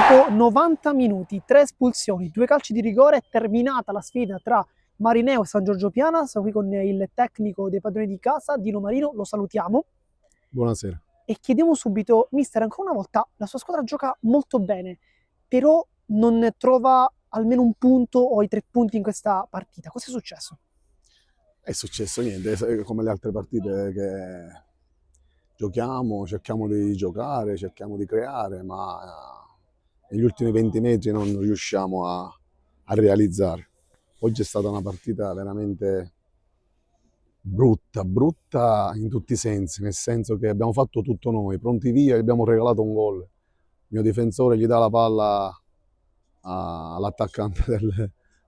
Dopo 90 minuti, 3 espulsioni, 2 calci di rigore, è terminata la sfida tra Marineo e San Giorgio Piana. Siamo qui con il tecnico dei padroni di casa, Dino Marino, lo salutiamo. Buonasera. E chiediamo subito, mister, ancora una volta la sua squadra gioca molto bene, però non trova almeno un punto o i 3 punti in questa partita. Cosa è successo? È successo niente, è come le altre partite che giochiamo, cerchiamo di giocare, cerchiamo di creare, ma negli ultimi 20 metri non riusciamo a realizzare. Oggi è stata una partita veramente brutta in tutti i sensi, nel senso che abbiamo fatto tutto noi, pronti via e abbiamo regalato un gol. Il mio difensore gli dà la palla all'attaccante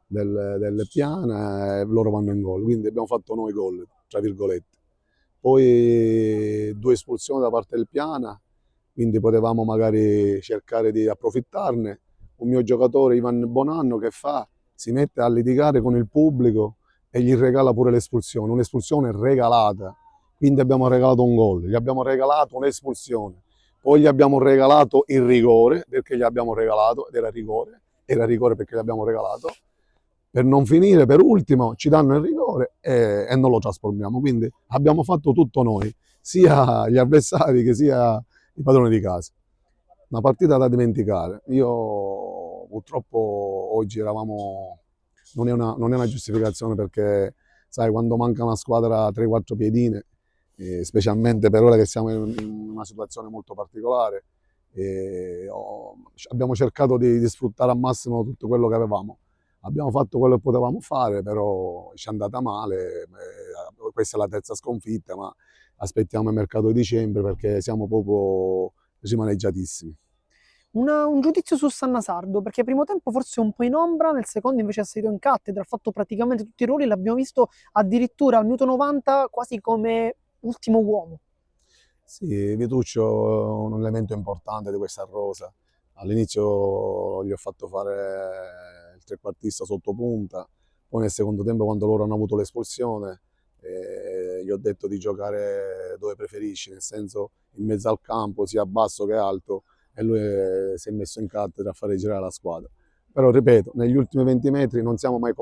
del Piana e loro vanno in gol, quindi abbiamo fatto noi gol, tra virgolette. Poi 2 espulsioni da parte del Piana, quindi potevamo magari cercare di approfittarne. Un mio giocatore, Ivan Bonanno, che fa? Si mette a litigare con il pubblico e gli regala pure l'espulsione, un'espulsione regalata. Quindi abbiamo regalato un gol, gli abbiamo regalato un'espulsione, poi gli abbiamo regalato il rigore, perché gli abbiamo regalato, ed era rigore perché gli abbiamo regalato. Per non finire, per ultimo, ci danno il rigore e non lo trasformiamo. Quindi abbiamo fatto tutto noi, sia gli avversari che sia i padroni di casa. Una partita da dimenticare. Io purtroppo oggi eravamo... non è una giustificazione perché, sai, quando manca una squadra 3-4 piedine, specialmente per ora che siamo in una situazione molto particolare, abbiamo cercato di sfruttare al massimo tutto quello che avevamo. Abbiamo fatto quello che potevamo fare, però ci è andata male. Questa è la terza sconfitta, ma aspettiamo il mercato di dicembre perché siamo proprio rimaneggiatissimi. Un giudizio su Sannasardo, perché primo tempo forse un po' in ombra, nel secondo invece ha salito in cattedra, ha fatto praticamente tutti i ruoli, l'abbiamo visto addirittura al minuto 90 quasi come ultimo uomo. Sì, Vituccio è un elemento importante di questa rosa. All'inizio gli ho fatto fare il trequartista sotto punta, poi nel secondo tempo quando loro hanno avuto l'espulsione gli ho detto di giocare dove preferisci, nel senso in mezzo al campo, sia basso che alto, e lui si è messo in cattedra a fare girare la squadra. Però ripeto, negli ultimi 20 metri non siamo mai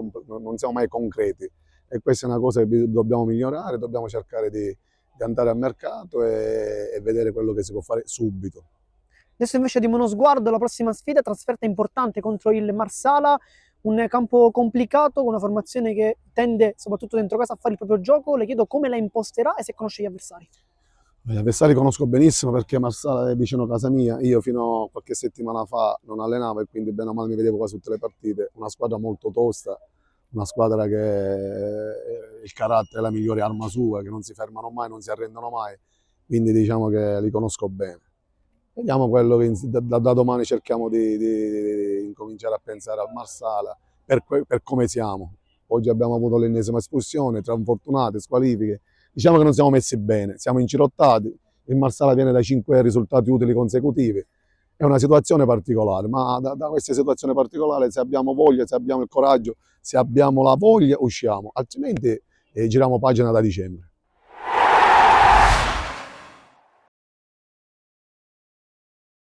concreti e questa è una cosa che dobbiamo migliorare, dobbiamo cercare di andare al mercato e vedere quello che si può fare subito. Adesso invece diamo uno sguardo alla prossima sfida, trasferta importante contro il Marsala, un campo complicato, con una formazione che tende, soprattutto dentro casa, a fare il proprio gioco. Le chiedo come la imposterà e se conosce gli avversari. Gli avversari conosco benissimo perché Marsala è vicino a casa mia, io fino a qualche settimana fa non allenavo e quindi bene o male mi vedevo quasi tutte le partite. Una squadra molto tosta, una squadra che il carattere è la migliore arma sua, che non si fermano mai, non si arrendono mai, quindi diciamo che li conosco bene. Vediamo quello che da domani cerchiamo di incominciare a pensare al Marsala per come siamo. Oggi abbiamo avuto l'ennesima espulsione, tra infortunati, squalifiche. Diciamo che non siamo messi bene, siamo incirottati. Il Marsala viene da 5 risultati utili consecutivi. È una situazione particolare, ma da questa situazione particolare, se abbiamo voglia, se abbiamo il coraggio, se abbiamo la voglia, usciamo. Altrimenti giriamo pagina da dicembre.